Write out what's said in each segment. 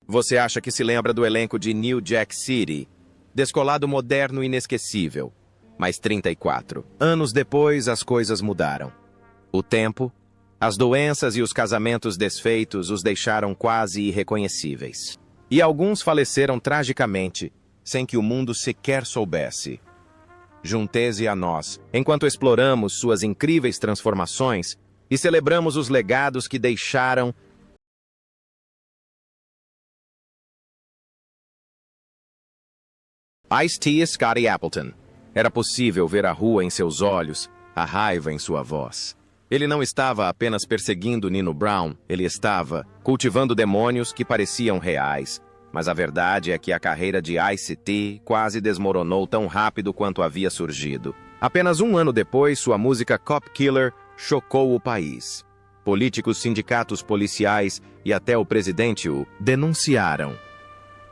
Você acha que se lembra do elenco de New Jack City? Descolado moderno inesquecível. Mas 34 anos depois, as coisas mudaram. O tempo, as doenças e os casamentos desfeitos os deixaram quase irreconhecíveis. E alguns faleceram tragicamente, sem que o mundo sequer soubesse. Junte-se a nós, enquanto exploramos suas incríveis transformações e celebramos os legados que deixaram. Ice-T e Scotty Appleton. Era possível ver a rua em seus olhos, a raiva em sua voz. Ele não estava apenas perseguindo Nino Brown, ele estava cultivando demônios que pareciam reais. Mas a verdade é que a carreira de Ice-T quase desmoronou tão rápido quanto havia surgido. Apenas um ano depois, sua música Cop Killer chocou o país. Políticos, sindicatos policiais e até o presidente o denunciaram.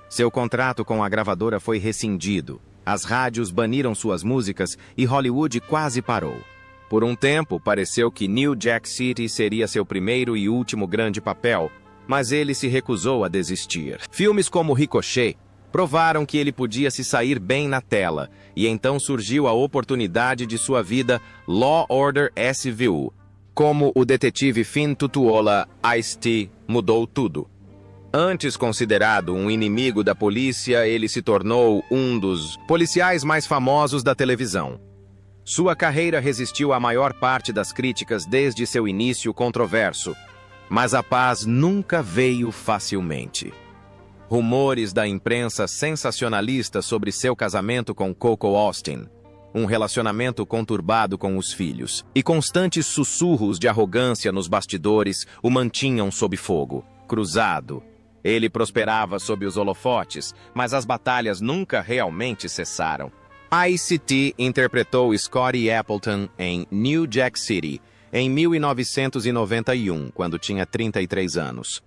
Seu contrato com a gravadora foi rescindido. As rádios baniram suas músicas e Hollywood quase parou. Por um tempo, pareceu que New Jack City seria seu primeiro e último grande papel, mas ele se recusou a desistir. Filmes como Ricochet provaram que ele podia se sair bem na tela, e então surgiu a oportunidade de sua vida Law Order SVU. Como o detetive Finn Tutuola, Ice-T mudou tudo. Antes considerado um inimigo da polícia, ele se tornou um dos policiais mais famosos da televisão. Sua carreira resistiu à maior parte das críticas desde seu início controverso, mas a paz nunca veio facilmente. Rumores da imprensa sensacionalista sobre seu casamento com Coco Austin, um relacionamento conturbado com os filhos, e constantes sussurros de arrogância nos bastidores o mantinham sob fogo, cruzado. Ele prosperava sob os holofotes, mas as batalhas nunca realmente cessaram. Ice-T interpretou Scotty Appleton em New Jack City, em 1991, quando tinha 33 anos.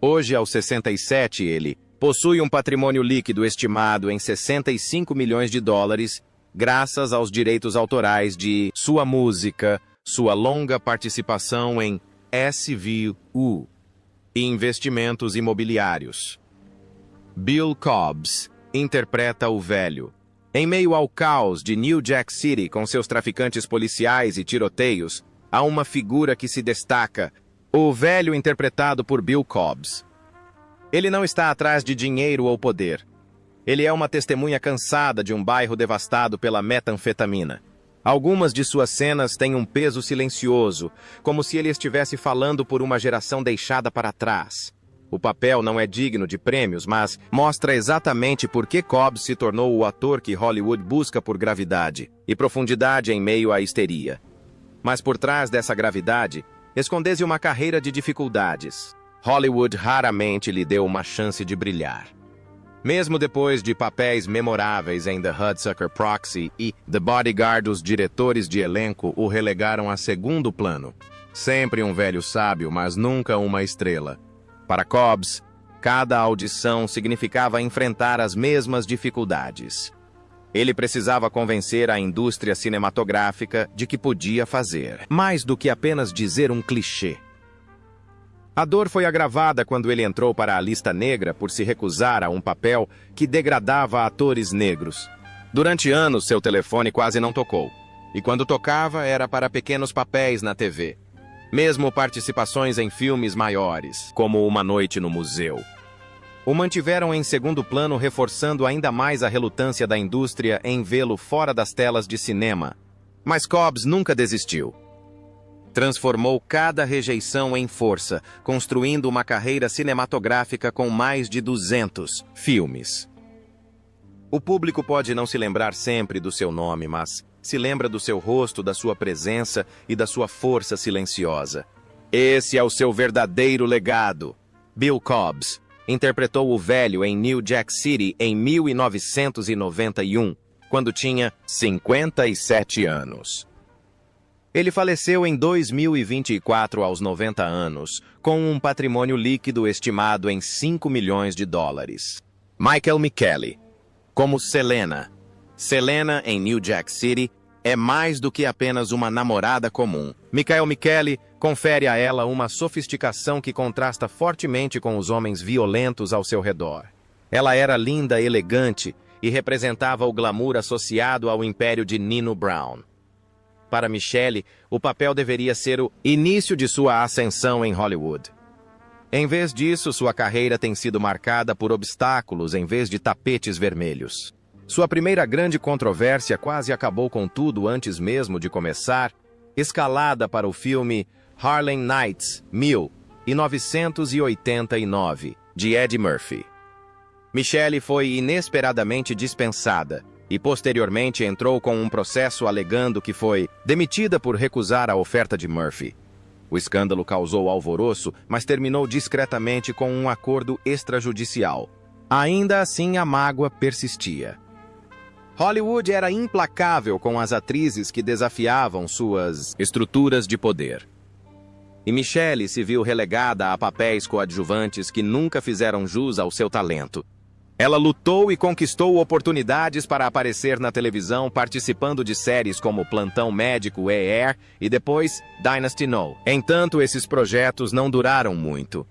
Hoje, aos 67, ele possui um patrimônio líquido estimado em 65 milhões de dólares, graças aos direitos autorais de sua música, sua longa participação em SVU e investimentos imobiliários. Bill Cobbs interpreta o velho. Em meio ao caos de New Jack City com seus traficantes policiais e tiroteios, há uma figura que se destaca, o velho interpretado por Bill Cobbs. Ele não está atrás de dinheiro ou poder. Ele é uma testemunha cansada de um bairro devastado pela metanfetamina. Algumas de suas cenas têm um peso silencioso, como se ele estivesse falando por uma geração deixada para trás. O papel não é digno de prêmios, mas mostra exatamente por que Cobbs se tornou o ator que Hollywood busca por gravidade e profundidade em meio à histeria. Mas por trás dessa gravidade, esconde-se uma carreira de dificuldades. Hollywood raramente lhe deu uma chance de brilhar. Mesmo depois de papéis memoráveis em The Hudsucker Proxy e The Bodyguard, os diretores de elenco o relegaram a segundo plano. Sempre um velho sábio, mas nunca uma estrela. Para Cobbs, cada audição significava enfrentar as mesmas dificuldades. Ele precisava convencer a indústria cinematográfica de que podia fazer, mais do que apenas dizer um clichê. A dor foi agravada quando ele entrou para a lista negra por se recusar a um papel que degradava atores negros. Durante anos, seu telefone quase não tocou, e quando tocava era para pequenos papéis na TV. Mesmo participações em filmes maiores, como Uma Noite no Museu, o mantiveram em segundo plano, reforçando ainda mais a relutância da indústria em vê-lo fora das telas de cinema. Mas Cobbs nunca desistiu. Transformou cada rejeição em força, construindo uma carreira cinematográfica com mais de 200 filmes. O público pode não se lembrar sempre do seu nome, mas se lembra do seu rosto, da sua presença e da sua força silenciosa. Esse é o seu verdadeiro legado. Bill Cobbs interpretou o velho em New Jack City em 1991, quando tinha 57 anos. Ele faleceu em 2024 aos 90 anos, com um patrimônio líquido estimado em 5 milhões de dólares. Michael McKelly, como Selena. Selena, em New Jack City, é mais do que apenas uma namorada comum. Michael McKelly confere a ela uma sofisticação que contrasta fortemente com os homens violentos ao seu redor. Ela era linda, elegante e representava o glamour associado ao império de Nino Brown. Para Michelle, o papel deveria ser o início de sua ascensão em Hollywood. Em vez disso, sua carreira tem sido marcada por obstáculos em vez de tapetes vermelhos. Sua primeira grande controvérsia quase acabou com tudo antes mesmo de começar, escalada para o filme Harlem Nights, 1989, de Eddie Murphy. Michelle foi inesperadamente dispensada e posteriormente entrou com um processo alegando que foi demitida por recusar a oferta de Murphy. O escândalo causou alvoroço, mas terminou discretamente com um acordo extrajudicial. Ainda assim, a mágoa persistia. Hollywood era implacável com as atrizes que desafiavam suas estruturas de poder. E Michelle se viu relegada a papéis coadjuvantes que nunca fizeram jus ao seu talento. Ela lutou e conquistou oportunidades para aparecer na televisão, participando de séries como Plantão Médico ER e depois Dynasty No. Entanto, esses projetos não duraram muito.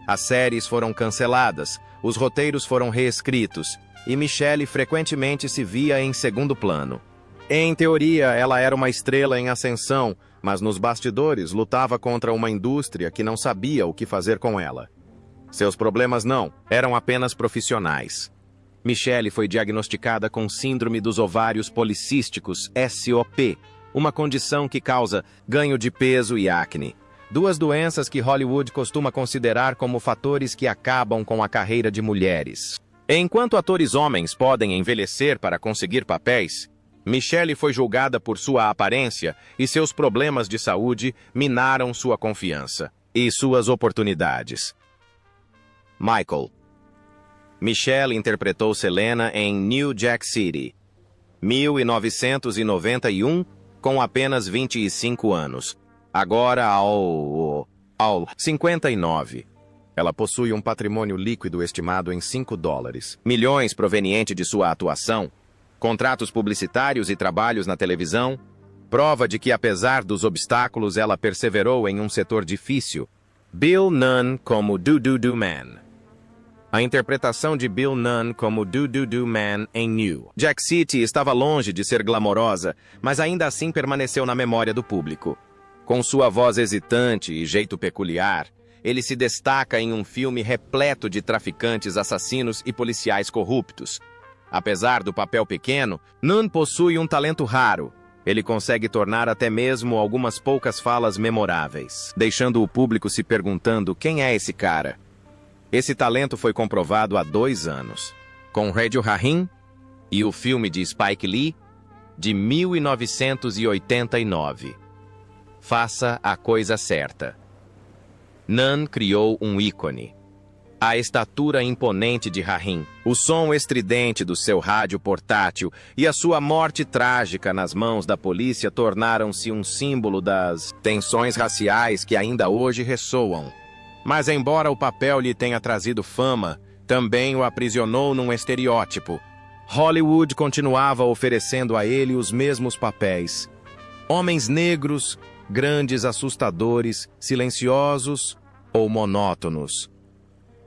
As séries foram canceladas, os roteiros foram reescritos e Michelle frequentemente se via em segundo plano. Em teoria, ela era uma estrela em ascensão, mas nos bastidores lutava contra uma indústria que não sabia o que fazer com ela. Seus problemas não, eram apenas profissionais. Michelle foi diagnosticada com síndrome dos ovários policísticos, SOP, uma condição que causa ganho de peso e acne. Duas doenças que Hollywood costuma considerar como fatores que acabam com a carreira de mulheres. Enquanto atores homens podem envelhecer para conseguir papéis, Michelle foi julgada por sua aparência e seus problemas de saúde minaram sua confiança e suas oportunidades. Michael. Michelle interpretou Selena em New Jack City, 1991, com apenas 25 anos. Agora ao 59. Ela possui um patrimônio líquido estimado em $5, milhões proveniente de sua atuação, contratos publicitários e trabalhos na televisão, prova de que apesar dos obstáculos ela perseverou em um setor difícil. Bill Nunn como Do-Do-Do Man. A interpretação de Bill Nunn como Do-Do-Do Man em New Jack City estava longe de ser glamourosa, mas ainda assim permaneceu na memória do público. Com sua voz hesitante e jeito peculiar, ele se destaca em um filme repleto de traficantes, assassinos e policiais corruptos. Apesar do papel pequeno, Nunn possui um talento raro. Ele consegue tornar até mesmo algumas poucas falas memoráveis, deixando o público se perguntando quem é esse cara. Esse talento foi comprovado há 2 anos, com Radio Rahim e o filme de Spike Lee, de 1989. Faça a coisa certa. Nunn criou um ícone. A estatura imponente de Rahim, o som estridente do seu rádio portátil e a sua morte trágica nas mãos da polícia tornaram-se um símbolo das tensões raciais que ainda hoje ressoam. Mas embora o papel lhe tenha trazido fama, também o aprisionou num estereótipo. Hollywood continuava oferecendo a ele os mesmos papéis. Homens negros, grandes, assustadores, silenciosos ou monótonos.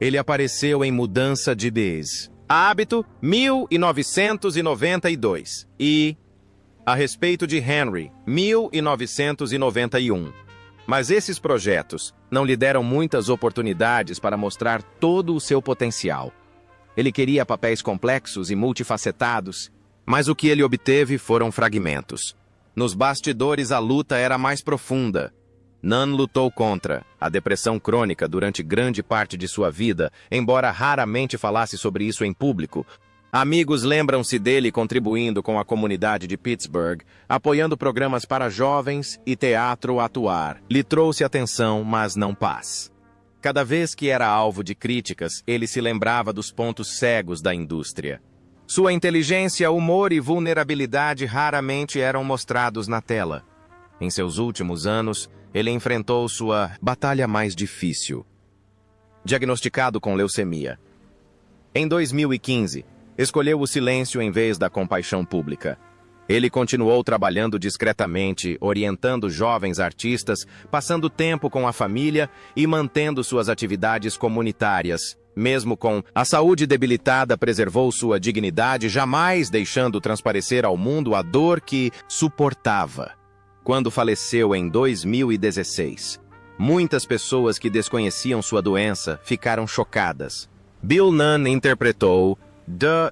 Ele apareceu em Mudança de Vez, Hábito, 1992 e A Respeito de Henry, 1991. Mas esses projetos não lhe deram muitas oportunidades para mostrar todo o seu potencial. Ele queria papéis complexos e multifacetados, mas o que ele obteve foram fragmentos. Nos bastidores, a luta era mais profunda. Nunn lutou contra a depressão crônica durante grande parte de sua vida, embora raramente falasse sobre isso em público. Amigos lembram-se dele contribuindo com a comunidade de Pittsburgh, apoiando programas para jovens e teatro atuar. Lhe trouxe atenção, mas não paz. Cada vez que era alvo de críticas, ele se lembrava dos pontos cegos da indústria. Sua inteligência, humor e vulnerabilidade raramente eram mostrados na tela. Em seus últimos anos, ele enfrentou sua batalha mais difícil. Diagnosticado com leucemia. Em 2015, escolheu o silêncio em vez da compaixão pública. Ele continuou trabalhando discretamente, orientando jovens artistas, passando tempo com a família e mantendo suas atividades comunitárias. Mesmo com a saúde debilitada, preservou sua dignidade, jamais deixando transparecer ao mundo a dor que suportava. Quando faleceu em 2016, muitas pessoas que desconheciam sua doença ficaram chocadas. Bill Nunn interpretou The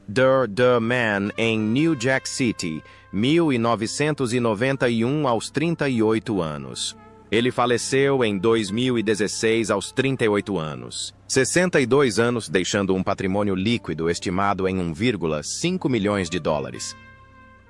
Man em New Jack City, 1991, aos 38 anos. Ele faleceu em 2016 aos 38 anos. 62 anos, deixando um patrimônio líquido estimado em 1,5 milhões de dólares.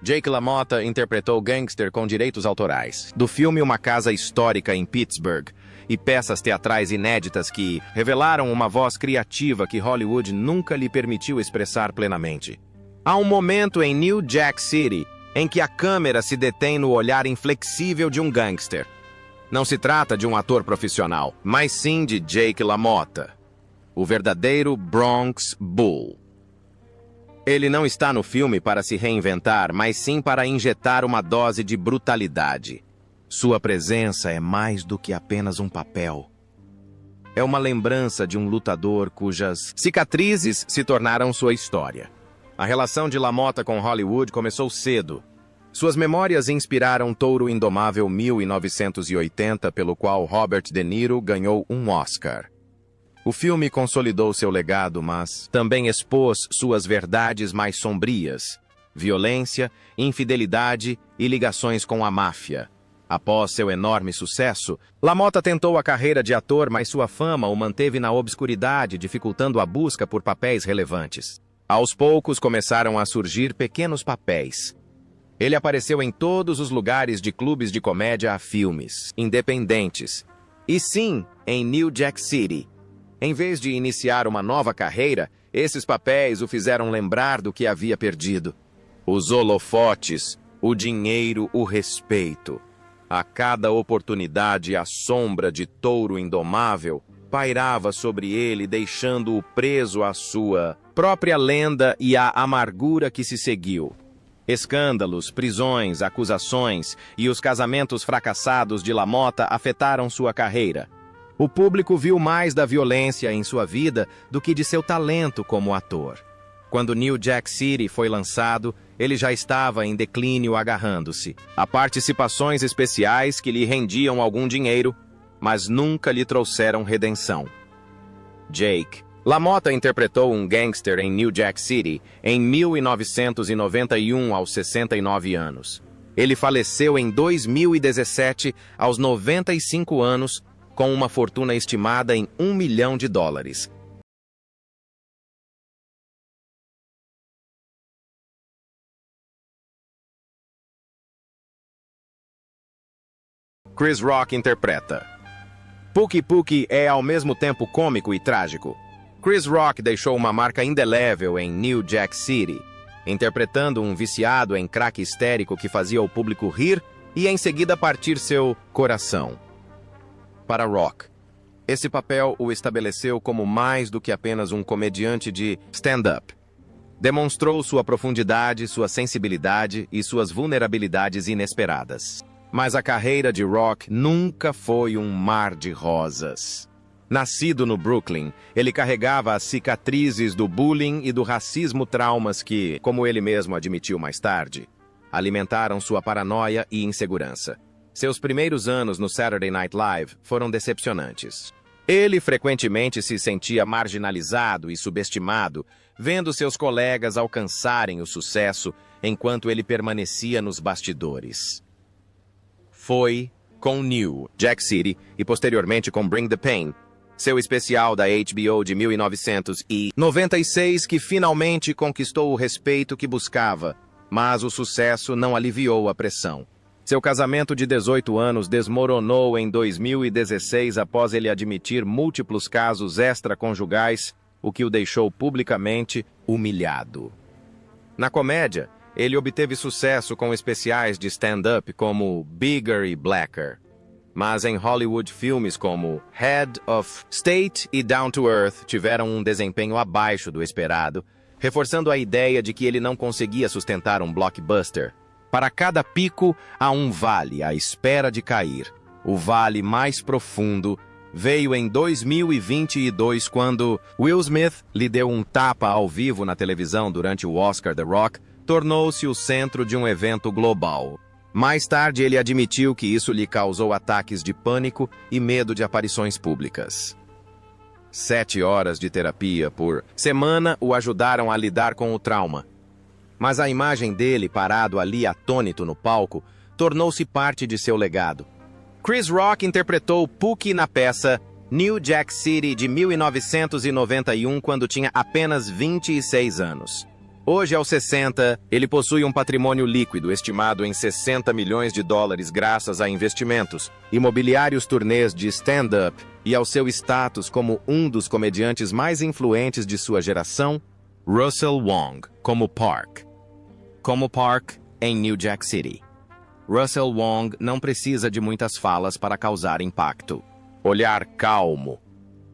Jake LaMotta interpretou Gangster com direitos autorais do filme Uma Casa Histórica em Pittsburgh e peças teatrais inéditas que revelaram uma voz criativa que Hollywood nunca lhe permitiu expressar plenamente. Há um momento em New Jack City em que a câmera se detém no olhar inflexível de um gangster. Não se trata de um ator profissional, mas sim de Jake LaMotta, o verdadeiro Bronx Bull. Ele não está no filme para se reinventar, mas sim para injetar uma dose de brutalidade. Sua presença é mais do que apenas um papel. É uma lembrança de um lutador cujas cicatrizes se tornaram sua história. A relação de LaMotta com Hollywood começou cedo. Suas memórias inspiraram Touro Indomável 1980, pelo qual Robert De Niro ganhou um Oscar. O filme consolidou seu legado, mas também expôs suas verdades mais sombrias: violência, infidelidade e ligações com a máfia. Após seu enorme sucesso, LaMotta tentou a carreira de ator, mas sua fama o manteve na obscuridade, dificultando a busca por papéis relevantes. Aos poucos começaram a surgir pequenos papéis. Ele apareceu em todos os lugares, de clubes de comédia a filmes independentes. E sim, em New Jack City. Em vez de iniciar uma nova carreira, esses papéis o fizeram lembrar do que havia perdido. Os holofotes, o dinheiro, o respeito. A cada oportunidade, a sombra de Touro Indomável pairava sobre ele, deixando-o preso à sua própria lenda e à amargura que se seguiu. Escândalos, prisões, acusações e os casamentos fracassados de LaMotta afetaram sua carreira. O público viu mais da violência em sua vida do que de seu talento como ator. Quando New Jack City foi lançado, ele já estava em declínio, agarrando-se a participações especiais que lhe rendiam algum dinheiro, mas nunca lhe trouxeram redenção. Jake LaMotta interpretou um gangster em New Jack City em 1991, aos 69 anos. Ele faleceu em 2017, aos 95 anos, com uma fortuna estimada em $1 milhão. Chris Rock interpreta. Pookie Pookie é ao mesmo tempo cômico e trágico. Chris Rock deixou uma marca indelével em New Jack City, interpretando um viciado em crack histérico que fazia o público rir e em seguida partir seu coração. Para Rock, esse papel o estabeleceu como mais do que apenas um comediante de stand-up. Demonstrou sua profundidade, sua sensibilidade e suas vulnerabilidades inesperadas. Mas a carreira de Rock nunca foi um mar de rosas. Nascido no Brooklyn, ele carregava as cicatrizes do bullying e do racismo, traumas que, como ele mesmo admitiu mais tarde, alimentaram sua paranoia e insegurança. Seus primeiros anos no Saturday Night Live foram decepcionantes. Ele frequentemente se sentia marginalizado e subestimado, vendo seus colegas alcançarem o sucesso enquanto ele permanecia nos bastidores. Foi com New Jack City e posteriormente com Bring the Pain, seu especial da HBO de 1996, que finalmente conquistou o respeito que buscava, mas o sucesso não aliviou a pressão. Seu casamento de 18 anos desmoronou em 2016 após ele admitir múltiplos casos extraconjugais, o que o deixou publicamente humilhado. Na comédia, ele obteve sucesso com especiais de stand-up como Bigger e Blacker. Mas em Hollywood, filmes como Head of State e Down to Earth tiveram um desempenho abaixo do esperado, reforçando a ideia de que ele não conseguia sustentar um blockbuster. Para cada pico, há um vale à espera de cair. O vale mais profundo veio em 2022, quando Will Smith lhe deu um tapa ao vivo na televisão durante o Oscar The Rock, tornou-se o centro de um evento global. Mais tarde, ele admitiu que isso lhe causou ataques de pânico e medo de aparições públicas. 7 horas de terapia por semana o ajudaram a lidar com o trauma. Mas a imagem dele parado ali atônito no palco tornou-se parte de seu legado. Chris Rock interpretou Pookie na peça New Jack City de 1991 quando tinha apenas 26 anos. Hoje, aos 60, ele possui um patrimônio líquido estimado em 60 milhões de dólares graças a investimentos, imobiliários, turnês de stand-up e ao seu status como um dos comediantes mais influentes de sua geração, Russell Wong, como Park em New Jack City. Russell Wong não precisa de muitas falas para causar impacto. Olhar calmo,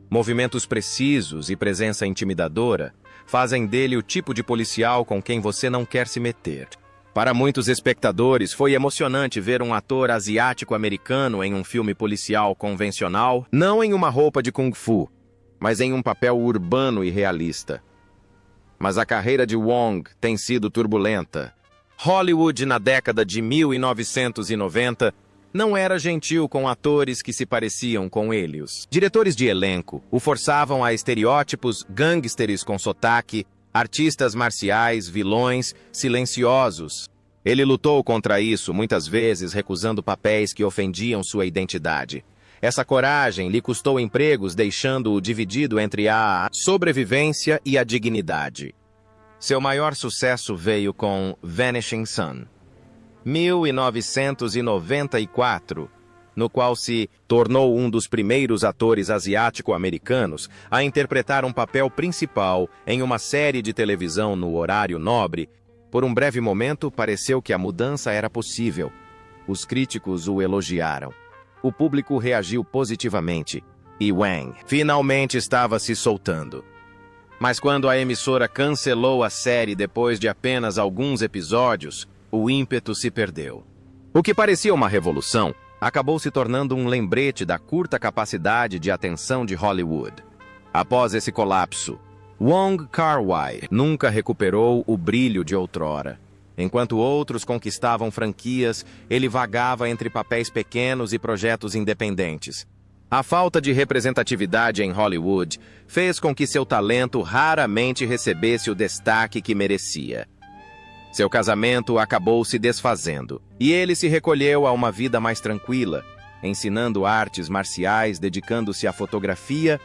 movimentos precisos e presença intimidadora fazem dele o tipo de policial com quem você não quer se meter. Para muitos espectadores, foi emocionante ver um ator asiático-americano em um filme policial convencional, não em uma roupa de kung fu, mas em um papel urbano e realista. Mas a carreira de Wong tem sido turbulenta. Hollywood, na década de 1990, não era gentil com atores que se pareciam com ele. Os diretores de elenco o forçavam a estereótipos gangsters com sotaque, artistas marciais, vilões, silenciosos. Ele lutou contra isso, muitas vezes recusando papéis que ofendiam sua identidade. Essa coragem lhe custou empregos, deixando-o dividido entre a sobrevivência e a dignidade. Seu maior sucesso veio com Vanishing Son, 1994, no qual se tornou um dos primeiros atores asiático-americanos a interpretar um papel principal em uma série de televisão no horário nobre. Por um breve momento, pareceu que a mudança era possível. Os críticos o elogiaram. O público reagiu positivamente, e Wang finalmente estava se soltando. Mas quando a emissora cancelou a série depois de apenas alguns episódios, o ímpeto se perdeu. O que parecia uma revolução acabou se tornando um lembrete da curta capacidade de atenção de Hollywood. Após esse colapso, Wong Kar-wai nunca recuperou o brilho de outrora. Enquanto outros conquistavam franquias, ele vagava entre papéis pequenos e projetos independentes. A falta de representatividade em Hollywood fez com que seu talento raramente recebesse o destaque que merecia. Seu casamento acabou se desfazendo, e ele se recolheu a uma vida mais tranquila, ensinando artes marciais, dedicando-se à fotografia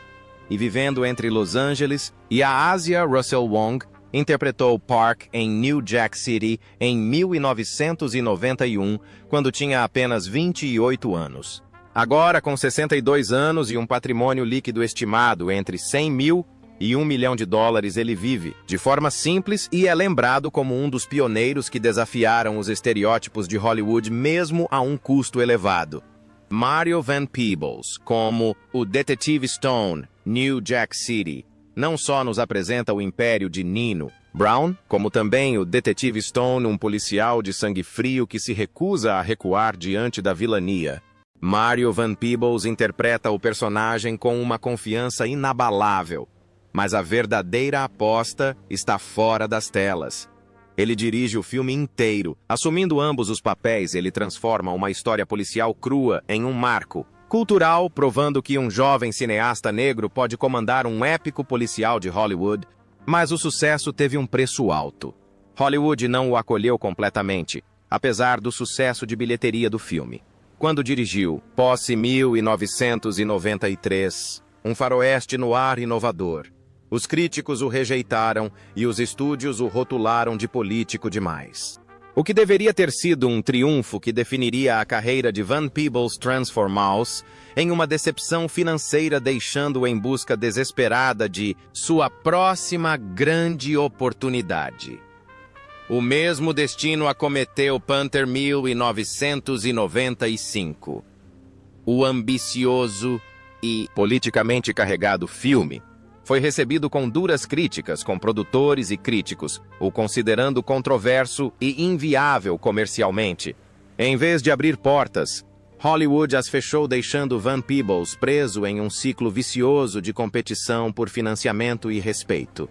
e vivendo entre Los Angeles e a Ásia. Russell Wong interpretou Park em New Jack City em 1991, quando tinha apenas 28 anos. Agora, com 62 anos e um patrimônio líquido estimado entre 100 mil e 1 milhão de dólares, ele vive de forma simples e é lembrado como um dos pioneiros que desafiaram os estereótipos de Hollywood mesmo a um custo elevado. Mario Van Peebles, como o Detetive Stone, New Jack City, não só nos apresenta o império de Nino Brown, como também o Detetive Stone, um policial de sangue frio que se recusa a recuar diante da vilania. Mario Van Peebles interpreta o personagem com uma confiança inabalável, mas a verdadeira aposta está fora das telas. Ele dirige o filme inteiro. Assumindo ambos os papéis, ele transforma uma história policial crua em um marco cultural, provando que um jovem cineasta negro pode comandar um épico policial de Hollywood. Mas o sucesso teve um preço alto. Hollywood não o acolheu completamente, apesar do sucesso de bilheteria do filme. Quando dirigiu Posse 1993, um faroeste no ar inovador, os críticos o rejeitaram e os estúdios o rotularam de político demais. O que deveria ter sido um triunfo que definiria a carreira de Van Peebles transformou-se em uma decepção financeira, deixando-o em busca desesperada de sua próxima grande oportunidade. O mesmo destino acometeu Panther 1995. O ambicioso e politicamente carregado filme foi recebido com duras críticas com produtores e críticos, o considerando controverso e inviável comercialmente. Em vez de abrir portas, Hollywood as fechou, deixando Van Peebles preso em um ciclo vicioso de competição por financiamento e respeito.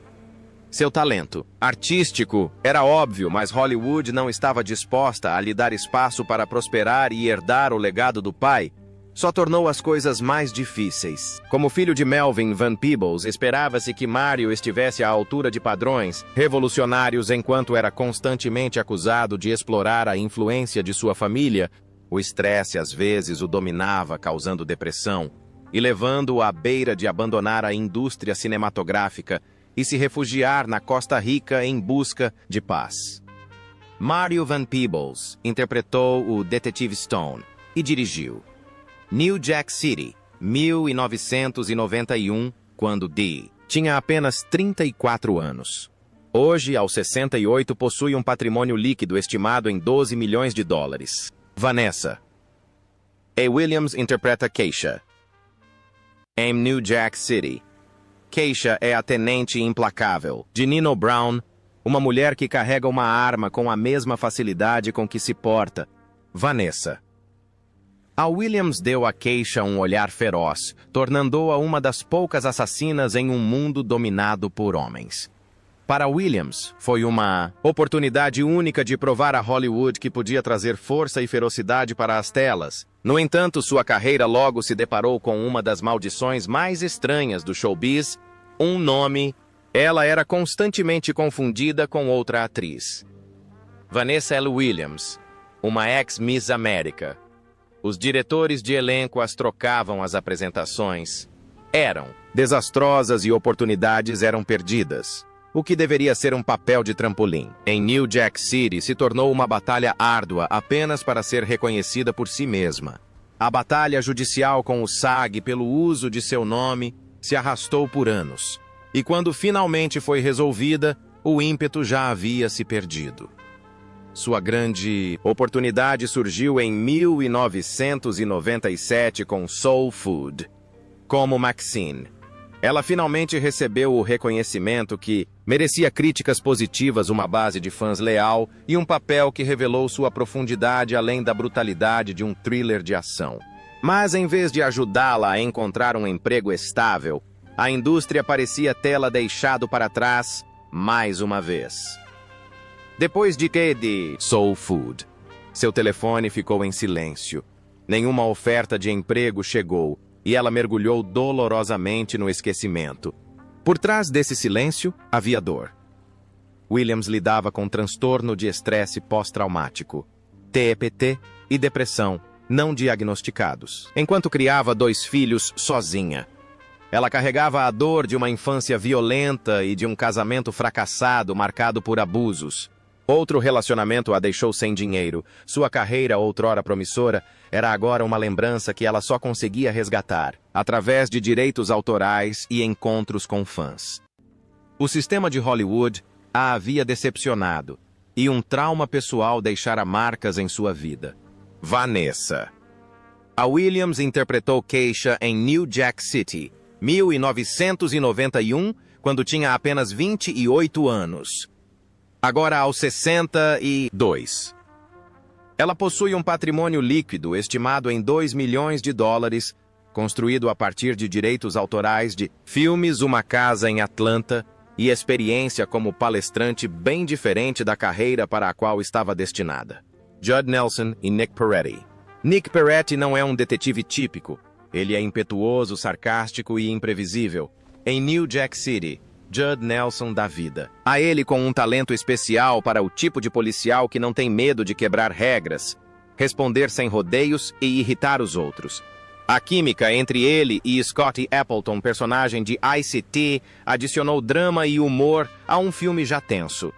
Seu talento artístico era óbvio, mas Hollywood não estava disposta a lhe dar espaço para prosperar e herdar o legado do pai. Só tornou as coisas mais difíceis. Como filho de Melvin Van Peebles, esperava-se que Mario estivesse à altura de padrões revolucionários enquanto era constantemente acusado de explorar a influência de sua família. O estresse às vezes o dominava, causando depressão e levando-o à beira de abandonar a indústria cinematográfica e se refugiar na Costa Rica em busca de paz. Mario Van Peebles interpretou o Detetive Stone e dirigiu New Jack City, 1991, quando Dee tinha apenas 34 anos. Hoje, aos 68, possui um patrimônio líquido estimado em 12 milhões de dólares. Vanessa. A. Williams interpreta Keisha. Em New Jack City, Keisha é a tenente implacável de Nino Brown, uma mulher que carrega uma arma com a mesma facilidade com que se porta. Vanessa. A Williams deu a Keisha um olhar feroz, tornando-a uma das poucas assassinas em um mundo dominado por homens. Para Williams, foi uma oportunidade única de provar a Hollywood que podia trazer força e ferocidade para as telas. No entanto, sua carreira logo se deparou com uma das maldições mais estranhas do showbiz, um nome. Ela era constantemente confundida com outra atriz. Vanessa L. Williams, uma ex-Miss América. Os diretores de elenco as trocavam às apresentações. Eram desastrosas e oportunidades eram perdidas. O que deveria ser um papel de trampolim em New Jack City se tornou uma batalha árdua apenas para ser reconhecida por si mesma. A batalha judicial com o SAG pelo uso de seu nome se arrastou por anos. E quando finalmente foi resolvida, o ímpeto já havia se perdido. Sua grande oportunidade surgiu em 1997 com Soul Food. Como Maxine, ela finalmente recebeu o reconhecimento que merecia, críticas positivas, uma base de fãs leal e um papel que revelou sua profundidade além da brutalidade de um thriller de ação. Mas em vez de ajudá-la a encontrar um emprego estável, a indústria parecia tê-la deixado para trás mais uma vez. Depois de Soul Food, seu telefone ficou em silêncio. Nenhuma oferta de emprego chegou e ela mergulhou dolorosamente no esquecimento. Por trás desse silêncio, havia dor. Williams lidava com transtorno de estresse pós-traumático, TEPT e depressão não diagnosticados, enquanto criava 2 filhos sozinha. Ela carregava a dor de uma infância violenta e de um casamento fracassado marcado por abusos. Outro relacionamento a deixou sem dinheiro. Sua carreira, outrora promissora, era agora uma lembrança que ela só conseguia resgatar através de direitos autorais e encontros com fãs. O sistema de Hollywood a havia decepcionado e um trauma pessoal deixara marcas em sua vida. Vanessa. A Williams interpretou Keisha em New Jack City, 1991, quando tinha apenas 28 anos. Agora aos 62. Ela possui um patrimônio líquido estimado em 2 milhões de dólares, construído a partir de direitos autorais de filmes, uma casa em Atlanta e experiência como palestrante bem diferente da carreira para a qual estava destinada. Judd Nelson e Nick Peretti. Nick Peretti não é um detetive típico. Ele é impetuoso, sarcástico e imprevisível. Em New Jack City, Judd Nelson dá vida a ele com um talento especial para o tipo de policial que não tem medo de quebrar regras, responder sem rodeios e irritar os outros. A química entre ele e Scotty Appleton, personagem de ICT, adicionou drama e humor a um filme já tenso.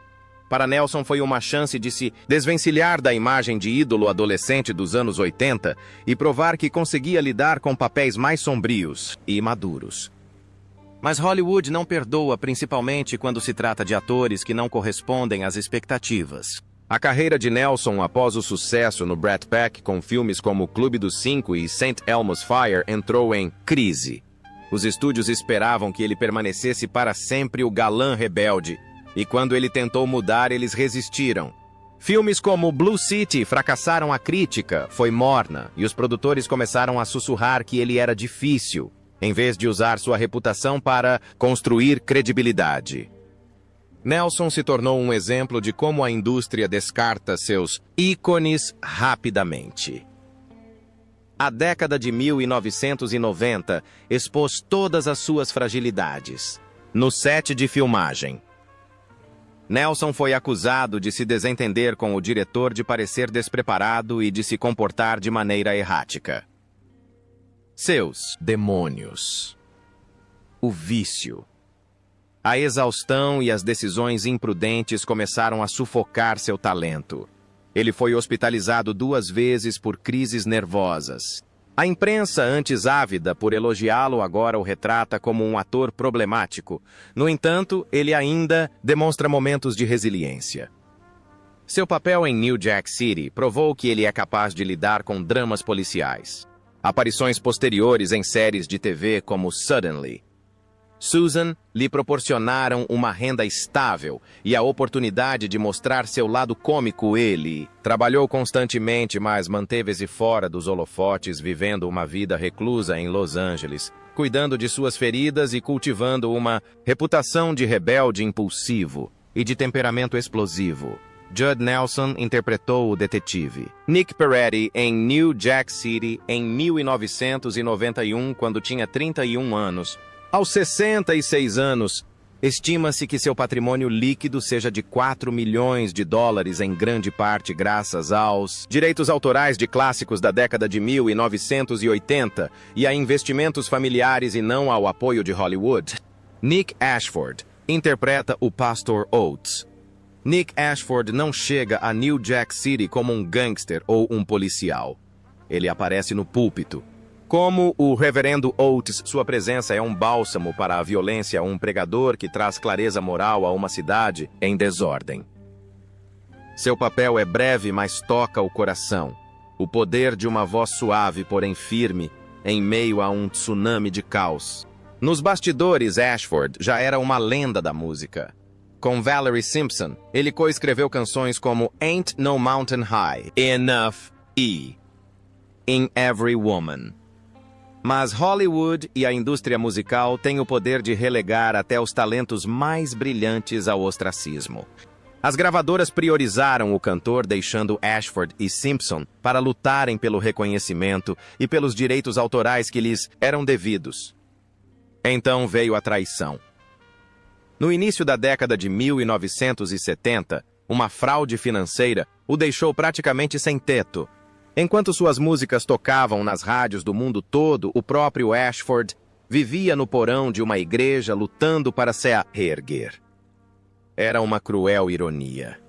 Para Nelson foi uma chance de se desvencilhar da imagem de ídolo adolescente dos anos 80 e provar que conseguia lidar com papéis mais sombrios e maduros. Mas Hollywood não perdoa, principalmente quando se trata de atores que não correspondem às expectativas. A carreira de Nelson após o sucesso no Brat Pack com filmes como Clube dos Cinco e St. Elmo's Fire entrou em crise. Os estúdios esperavam que ele permanecesse para sempre o galã rebelde, e quando ele tentou mudar, eles resistiram. Filmes como Blue City fracassaram a crítica, foi morna, e os produtores começaram a sussurrar que ele era difícil, em vez de usar sua reputação para construir credibilidade. Nelson se tornou um exemplo de como a indústria descarta seus ícones rapidamente. A década de 1990 expôs todas as suas fragilidades. No set de filmagem, Nelson foi acusado de se desentender com o diretor, de parecer despreparado e de se comportar de maneira errática. Seus demônios. O vício. A exaustão e as decisões imprudentes começaram a sufocar seu talento. Ele foi hospitalizado 2 vezes por crises nervosas. A imprensa, antes ávida por elogiá-lo, agora o retrata como um ator problemático. No entanto, ele ainda demonstra momentos de resiliência. Seu papel em New Jack City provou que ele é capaz de lidar com dramas policiais. Aparições posteriores em séries de TV como Suddenly, Susan lhe proporcionaram uma renda estável e a oportunidade de mostrar seu lado cômico. Ele trabalhou constantemente, mas manteve-se fora dos holofotes, vivendo uma vida reclusa em Los Angeles, cuidando de suas feridas e cultivando uma reputação de rebelde impulsivo e de temperamento explosivo. Judd Nelson interpretou o detetive Nick Peretti em New Jack City em 1991, quando tinha 31 anos. Aos 66 anos, estima-se que seu patrimônio líquido seja de $4 milhões, em grande parte graças aos direitos autorais de clássicos da década de 1980 e a investimentos familiares e não ao apoio de Hollywood. Nick Ashford interpreta o Pastor Oates. Nick Ashford não chega a New Jack City como um gangster ou um policial. Ele aparece no púlpito. Como o reverendo Oates, sua presença é um bálsamo para a violência, um pregador que traz clareza moral a uma cidade em desordem. Seu papel é breve, mas toca o coração. O poder de uma voz suave, porém firme, em meio a um tsunami de caos. Nos bastidores, Ashford já era uma lenda da música. Com Valerie Simpson, ele coescreveu canções como Ain't No Mountain High, Enough e In Every Woman. Mas Hollywood e a indústria musical têm o poder de relegar até os talentos mais brilhantes ao ostracismo. As gravadoras priorizaram o cantor, deixando Ashford e Simpson para lutarem pelo reconhecimento e pelos direitos autorais que lhes eram devidos. Então veio a traição. No início da década de 1970, uma fraude financeira o deixou praticamente sem teto. Enquanto suas músicas tocavam nas rádios do mundo todo, o próprio Ashford vivia no porão de uma igreja lutando para se reerguer. Era uma cruel ironia.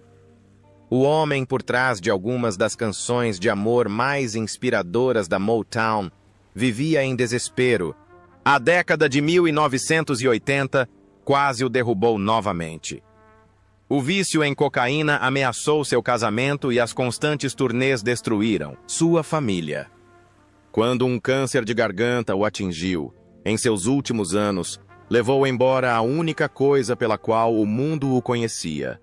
O homem por trás de algumas das canções de amor mais inspiradoras da Motown vivia em desespero. A década de 1980 quase o derrubou novamente. O vício em cocaína ameaçou seu casamento e as constantes turnês destruíram sua família. Quando um câncer de garganta o atingiu, em seus últimos anos, levou embora a única coisa pela qual o mundo o conhecia.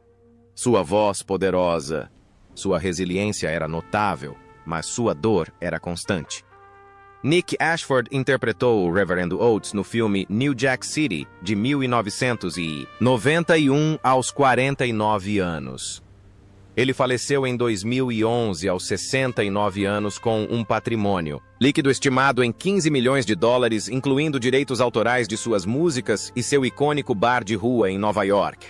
Sua voz poderosa. Sua resiliência era notável, mas sua dor era constante. Nick Ashford interpretou o Reverendo Oates no filme New Jack City, de 1991, aos 49 anos. Ele faleceu em 2011, aos 69 anos, com um patrimônio líquido estimado em $15 milhões, incluindo direitos autorais de suas músicas e seu icônico bar de rua em Nova York.